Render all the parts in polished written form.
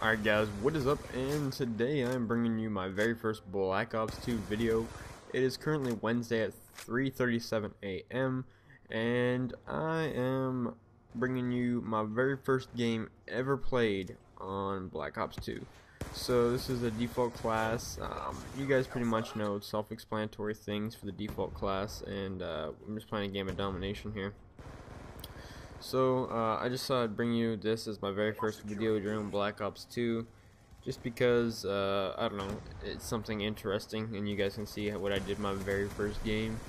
Alright guys, what is up? And today I'm bringing you my very first Black Ops 2 video. It is currently Wednesday at 3:37 a.m. and I am bringing you my very first game ever played on Black Ops 2. So this is a default class. You guys pretty much know self-explanatory things for the default class, and I'm just playing a game of domination here. So I just thought I'd bring you this as my very first video during Black Ops 2, just because I don't know, it's something interesting and you guys can see what I did my very first game.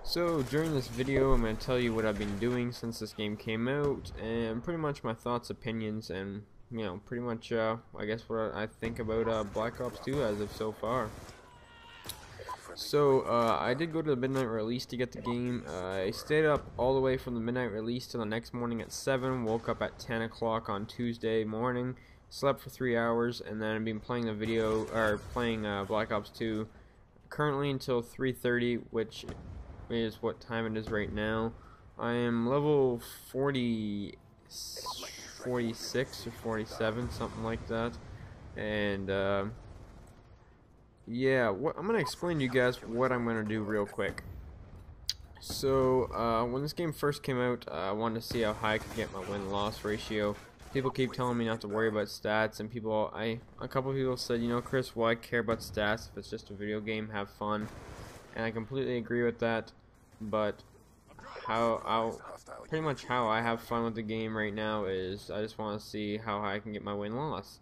So during this video I'm going to tell you what I've been doing since this game came out, and pretty much my thoughts, opinions, and you know, pretty much I guess what I think about Black Ops 2 as of so far. So I did go to the midnight release to get the game. I stayed up all the way from the midnight release till the next morning at 7, woke up at 10 o'clock on Tuesday morning, slept for 3 hours, and then I've been playing playing Black Ops 2 currently until 3:30, which is what time it is right now. I am level 46 or 47, something like that, and yeah, I'm gonna explain to you guys what I'm gonna do real quick. So when this game first came out, I wanted to see how high I could get my win-loss ratio. People keep telling me not to worry about stats, and a couple of people said, you know, Chris, why care about stats if it's just a video game? Have fun. And I completely agree with that. But pretty much how I have fun with the game right now is I just want to see how high I can get my win-loss.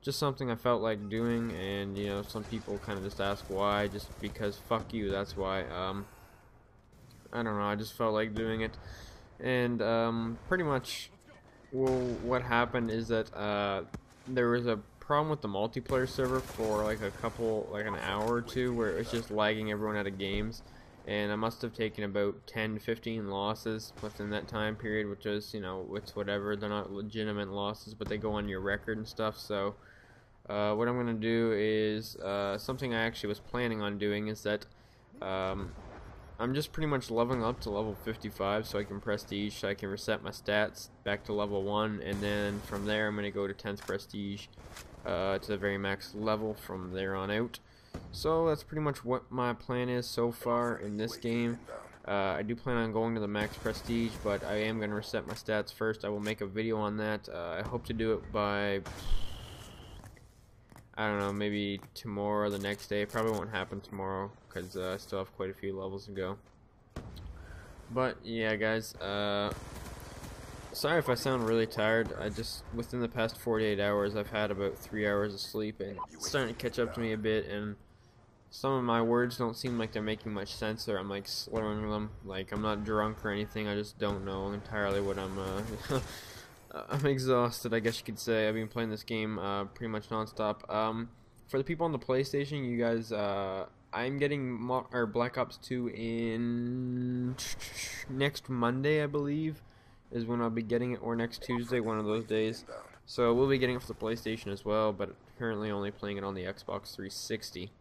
Just something I felt like doing, and you know, some people kind of just ask why, just because fuck you, that's why. I don't know, I just felt like doing it. And pretty much, well, what happened is that there was a problem with the multiplayer server for like an hour or two, where it was just lagging everyone out of games, and I must have taken about 10 to 15 losses within that time period, which is, you know, it's whatever, they're not legitimate losses, but they go on your record and stuff. So what I'm going to do is something I actually was planning on doing is that I'm just pretty much leveling up to level 55 so I can prestige, so I can reset my stats back to level 1, and then from there I'm going to go to 10th prestige to the very max level from there on out. So that's pretty much what my plan is so far in this game. I do plan on going to the max prestige, but I am going to reset my stats first. I will make a video on that. I hope to do it by, I don't know, maybe tomorrow or the next day. It probably won't happen tomorrow because I still have quite a few levels to go. But yeah, guys, sorry if I sound really tired. Within the past 48 hours, I've had about 3 hours of sleep, and it's starting to catch up to me a bit, and some of my words don't seem like they're making much sense, or I'm like slurring them. Like, I'm not drunk or anything, I just don't know entirely what I'm I'm exhausted, I guess you could say. I've been playing this game pretty much non-stop. For the people on the PlayStation, you guys, I'm getting Black Ops 2 in next Monday, I believe, is when I'll be getting it, or next Tuesday, one of those days. So we'll be getting it for the PlayStation as well, but currently only playing it on the Xbox 360.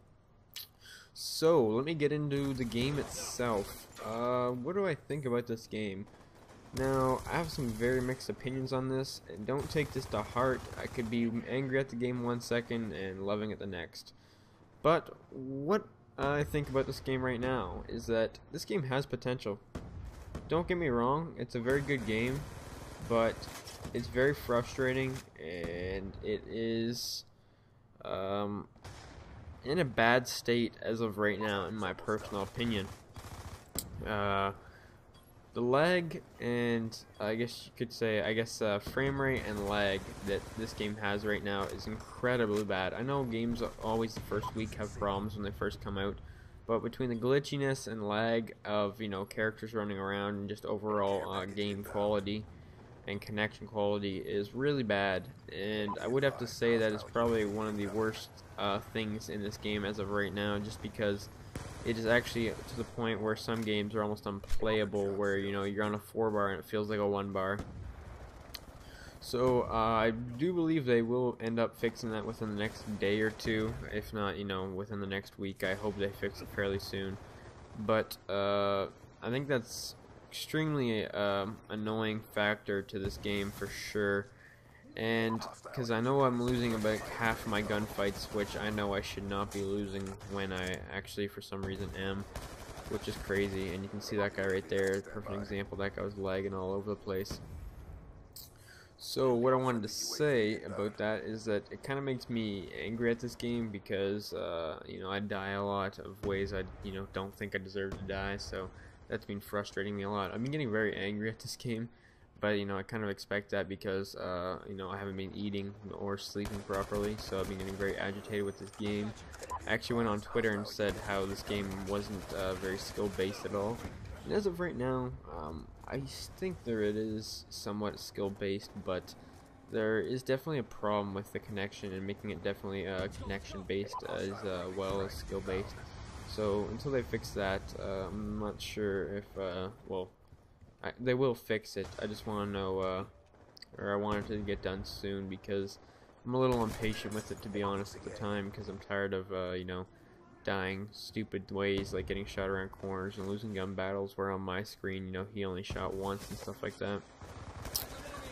So let me get into the game itself. What do I think about this game? Now, I have some very mixed opinions on this, and don't take this to heart. I could be angry at the game one second and loving it the next. But what I think about this game right now is that this game has potential. Don't get me wrong, it's a very good game, but it's very frustrating, and it is in a bad state as of right now, in my personal opinion. The lag, and I guess you could say, frame rate and lag that this game has right now is incredibly bad. I know games always the first week have problems when they first come out, but between the glitchiness and lag of, you know, characters running around and just overall game quality and connection quality is really bad, and I would have to say that it's probably one of the worst things in this game as of right now, just because it is actually to the point where some games are almost unplayable, where, you know, you're on a 4-bar and it feels like a 1-bar. So I do believe they will end up fixing that within the next day or two, if not, you know, within the next week. I hope they fix it fairly soon. But I think that's extremely annoying factor to this game for sure. and because I know I'm losing about half my gunfights, which I know I should not be losing when I actually for some reason am, which is crazy. And you can see that guy right there, perfect example. That guy was lagging all over the place. So what I wanted to say about that is that it kind of makes me angry at this game because you know, I die a lot of ways I don't think I deserve to die, so that's been frustrating me a lot. I've been getting very angry at this game, but you know, I kind of expect that because you know, I haven't been eating or sleeping properly, so I've been getting very agitated with this game. I actually went on Twitter and said how this game wasn't very skill based at all, and as of right now, I think it is somewhat skill based, but there is definitely a problem with the connection and making it definitely connection based as well as skill based. So until they fix that, I'm not sure if well, they will fix it. I just want to know, or I want it to get done soon because I'm a little impatient with it, to be honest, at the time, because I'm tired of you know, dying stupid ways, like getting shot around corners and losing gun battles where on my screen, you know, he only shot once and stuff like that.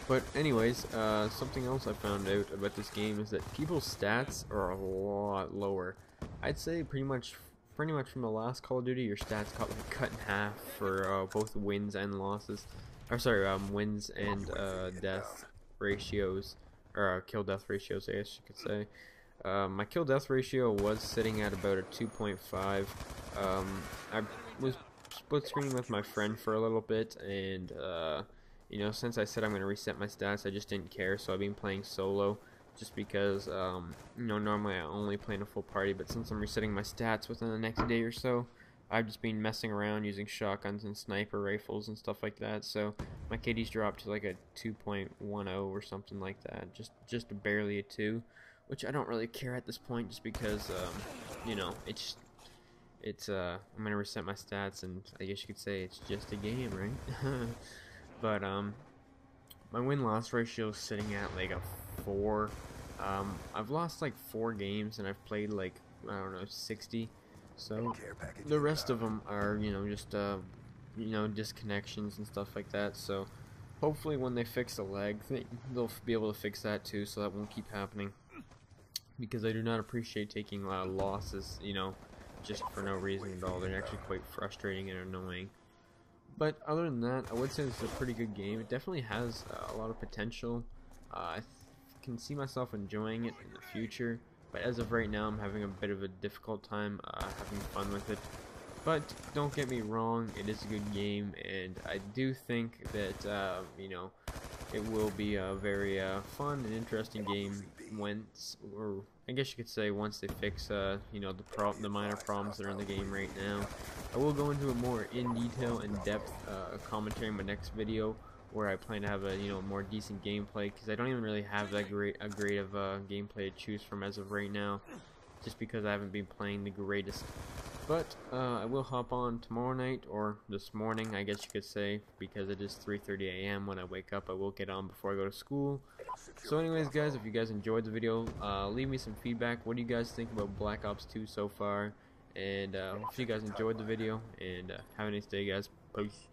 But anyways, something else I found out about this game is that people's stats are a lot lower. I'd say pretty much from the last Call of Duty, your stats got like cut in half for both wins and losses. Or sorry, wins and death ratios, or kill death ratios, I guess you could say. My kill death ratio was sitting at about a 2.5. I was split screening with my friend for a little bit, and you know, since I said I'm going to reset my stats, I just didn't care, so I've been playing solo just because you know, normally I only play in a full party, but since I'm resetting my stats within the next day or so, I've just been messing around using shotguns and sniper rifles and stuff like that, so my KD's dropped to like a 2.10 or something like that, just barely a 2. Which I don't really care at this point, just because, you know, I'm gonna reset my stats, and I guess you could say it's just a game, right? But, my win-loss ratio is sitting at, like, a 4. I've lost, like, 4 games, and I've played, like, I don't know, 60. So, the rest of them are, you know, just, you know, disconnections and stuff like that, so hopefully when they fix the lag thing, they'll be able to fix that too, so that won't keep happening. Because I do not appreciate taking losses, you know, just for no reason at all. They're actually quite frustrating and annoying. But other than that, I would say this is a pretty good game. It definitely has a lot of potential. I can see myself enjoying it in the future, but as of right now, I'm having a bit of a difficult time having fun with it. But don't get me wrong, it is a good game, and I do think that, you know, it will be a very fun and interesting game once, or I guess you could say once they fix, you know, the minor problems that are in the game right now. I will go into a more in detail, in depth commentary in my next video, where I plan to have a, you know, more decent gameplay, because I don't even really have that great of gameplay to choose from as of right now, just because I haven't been playing the greatest. But I will hop on tomorrow night, or this morning, I guess you could say, because it is 3:30 a.m. when I wake up. I will get on before I go to school. So anyways, guys, if you guys enjoyed the video, leave me some feedback. What do you guys think about Black Ops 2 so far? And hope you guys enjoyed the video, and have a nice day, guys. Peace.